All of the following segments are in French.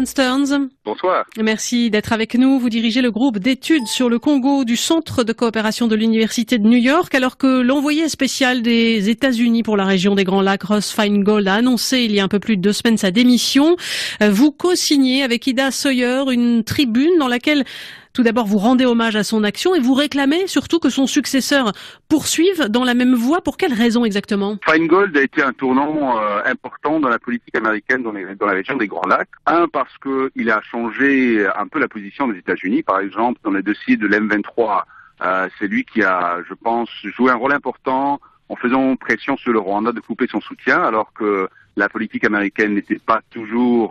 Stearns. Bonsoir. Merci d'être avec nous. Vous dirigez le groupe d'études sur le Congo du Centre de coopération de l'Université de New York, alors que l'envoyé spécial des États-Unis pour la région des Grands Lacs, Ross Feingold, a annoncé il y a un peu plus de 2 semaines sa démission. Vous co-signez avec Ida Sawyer une tribune dans laquelle tout d'abord, vous rendez hommage à son action et vous réclamez surtout que son successeur poursuive dans la même voie. Pour quelles raisons exactement? Feingold a été un tournant important dans la politique américaine dans la région des Grands Lacs. Un, parce qu'il a changé un peu la position des États-Unis. Par exemple, dans les dossiers de l'M23, c'est lui qui a, je pense, joué un rôle important en faisant pression sur le Rwanda de couper son soutien, alors que la politique américaine n'était pas toujours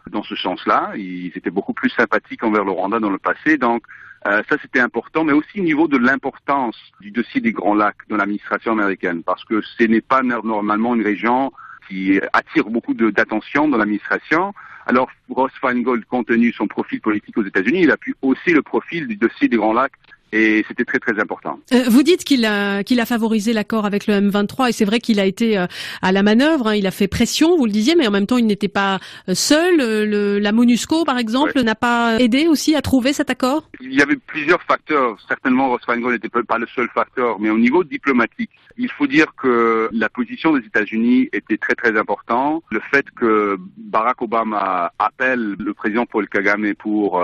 dans ce sens-là. Ils étaient beaucoup plus sympathiques envers le Rwanda dans le passé. Donc ça, c'était important, mais aussi au niveau de l'importance du dossier des Grands Lacs dans l'administration américaine, parce que ce n'est pas normalement une région qui attire beaucoup d'attention dans l'administration. Alors Ross Feingold, compte tenu son profil politique aux États-Unis, il a pu hausser le profil du dossier des Grands Lacs. Et c'était très très important. Vous dites qu'il a favorisé l'accord avec le M23 et c'est vrai qu'il a été à la manœuvre, il a fait pression, vous le disiez, mais en même temps il n'était pas seul. La MONUSCO par exemple n'a pas aidé aussi à trouver cet accord? Il y avait plusieurs facteurs. Certainement Ross Feingold n'était pas le seul facteur, mais au niveau diplomatique, il faut dire que la position des États-Unis était très très importante. Le fait que Barack Obama appelle le président Paul Kagame pour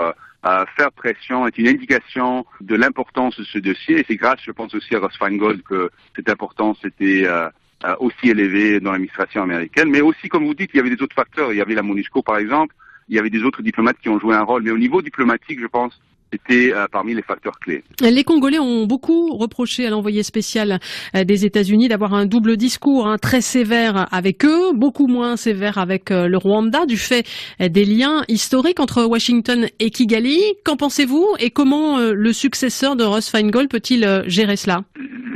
faire pression est une indication de l'importance de ce dossier. Et c'est grâce, je pense aussi à Ross Feingold, que cette importance était aussi élevée dans l'administration américaine. Mais aussi, comme vous dites, il y avait des autres facteurs. Il y avait la MONUSCO, par exemple. Il y avait des autres diplomates qui ont joué un rôle. Mais au niveau diplomatique, je pense, c'était parmi les facteurs clés. Les Congolais ont beaucoup reproché à l'envoyé spécial des États-Unis d'avoir un double discours très sévère avec eux, beaucoup moins sévère avec le Rwanda, du fait des liens historiques entre Washington et Kigali. Qu'en pensez-vous et comment le successeur de Ross Feingold peut-il gérer cela?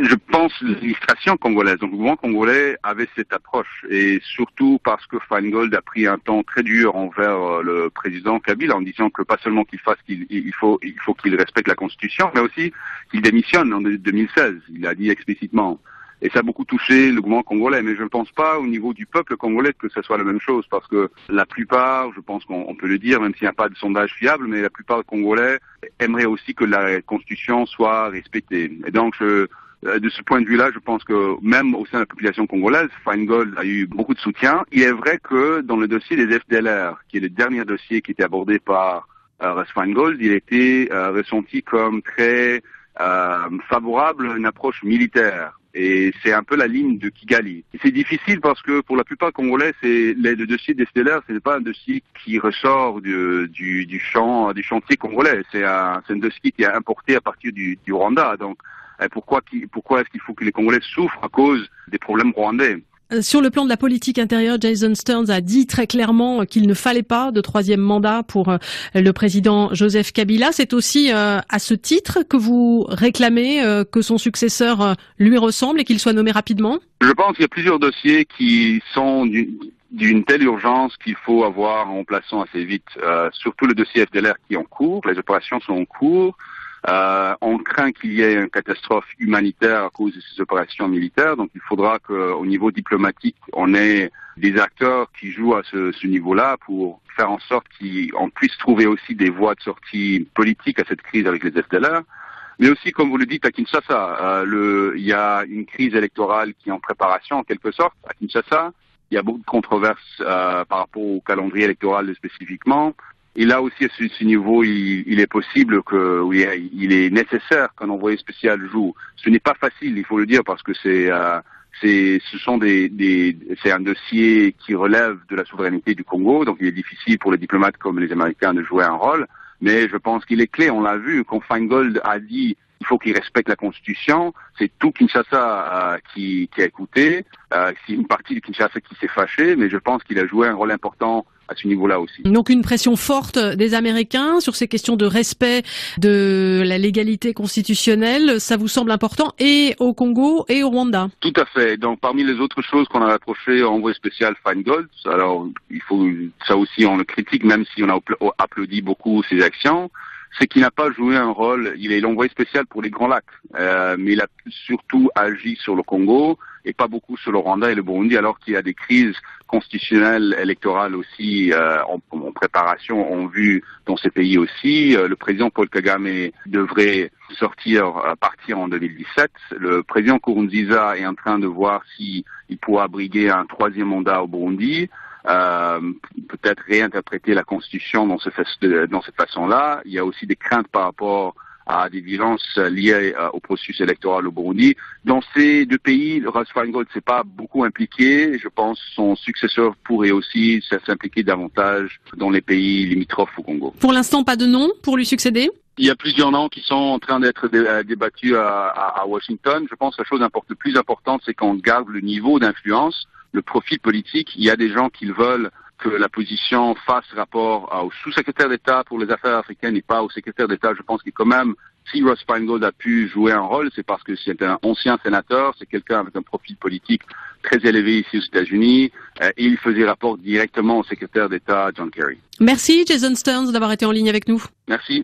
Je pense que l'administration congolaise, donc le gouvernement congolais avait cette approche, et surtout parce que Feingold a pris un temps très dur envers le président Kabila en disant que pas seulement il faut qu'il respecte la Constitution, mais aussi qu'il démissionne en 2016. Il l'a dit explicitement. Et ça a beaucoup touché le gouvernement congolais, mais je ne pense pas au niveau du peuple congolais que ce soit la même chose, parce que la plupart, je pense qu'on peut le dire, même s'il n'y a pas de sondage fiable, mais la plupart des Congolais aimeraient aussi que la Constitution soit respectée. Et donc, de ce point de vue-là, je pense que même au sein de la population congolaise, Feingold a eu beaucoup de soutien. Il est vrai que dans le dossier des FDLR, qui est le dernier dossier qui était abordé par Ross Feingold, il était ressenti comme très favorable à une approche militaire. Et c'est un peu la ligne de Kigali. Et c'est difficile parce que pour la plupart des Congolais, le dossier des FDLR, ce n'est pas un dossier qui ressort du chantier congolais. C'est un dossier qui est importé à partir du Rwanda. Donc pourquoi est-ce qu'il faut que les Congolais souffrent à cause des problèmes rwandais? Sur le plan de la politique intérieure, Jason Stearns a dit très clairement qu'il ne fallait pas de 3e mandat pour le président Joseph Kabila. C'est aussi à ce titre que vous réclamez que son successeur lui ressemble et qu'il soit nommé rapidement? Je pense qu'il y a plusieurs dossiers qui sont d'une telle urgence qu'il faut avoir en remplaçant assez vite. Surtout le dossier FDLR qui est en cours, les opérations sont en cours. On craint qu'il y ait une catastrophe humanitaire à cause de ces opérations militaires, donc il faudra qu'au niveau diplomatique, on ait des acteurs qui jouent à ce niveau-là pour faire en sorte qu'on puisse trouver aussi des voies de sortie politique à cette crise avec les FDLR. Mais aussi, comme vous le dites, à Kinshasa, il y a une crise électorale qui est en préparation en quelque sorte à Kinshasa. Il y a beaucoup de controverses par rapport au calendrier électoral spécifiquement. Et là aussi, à ce niveau, il est possible il est nécessaire qu'un envoyé spécial joue. Ce n'est pas facile, il faut le dire, parce que c'est un dossier qui relève de la souveraineté du Congo, donc il est difficile pour les diplomates comme les Américains de jouer un rôle. Mais je pense qu'il est clé, on l'a vu, quand Feingold a dit il faut qu'il respecte la Constitution, c'est tout Kinshasa qui a écouté, c'est une partie de Kinshasa qui s'est fâchée, mais je pense qu'il a joué un rôle important à ce niveau-là aussi. Donc une pression forte des Américains sur ces questions de respect de la légalité constitutionnelle, ça vous semble important et au Congo et au Rwanda? Tout à fait. Donc parmi les autres choses qu'on a reproché au envoyé spécial Feingold, alors ça aussi on le critique même si on a applaudi beaucoup ses actions, c'est qu'il n'a pas joué un rôle. Il est l'envoyé spécial pour les Grands Lacs, mais il a surtout agi sur le Congo et pas beaucoup sur le Rwanda et le Burundi, alors qu'il y a des crises constitutionnelles, électorales aussi en préparation, en vue dans ces pays aussi. Le président Paul Kagame devrait partir en 2017. Le président Nkurunziza est en train de voir s'il pourra briguer un troisième mandat au Burundi. Peut-être réinterpréter la Constitution dans cette façon-là. Il y a aussi des craintes par rapport à des violences liées au processus électoral au Burundi. Dans ces deux pays, Russ Feingold s'est pas beaucoup impliqué. Je pense que son successeur pourrait aussi s'impliquer davantage dans les pays limitrophes au Congo. Pour l'instant, pas de nom pour lui succéder? Il y a plusieurs noms qui sont en train d'être débattus à Washington. Je pense que la chose la plus importante, c'est qu'on garde le niveau d'influence, le profil politique. Il y a des gens qui veulent que la position fasse rapport au sous-secrétaire d'État pour les affaires africaines et pas au secrétaire d'État. Je pense que quand même, si Russ Feingold a pu jouer un rôle, c'est parce que c'est un ancien sénateur, c'est quelqu'un avec un profil politique très élevé ici aux États-Unis, et il faisait rapport directement au secrétaire d'État John Kerry. Merci Jason Stearns d'avoir été en ligne avec nous. Merci.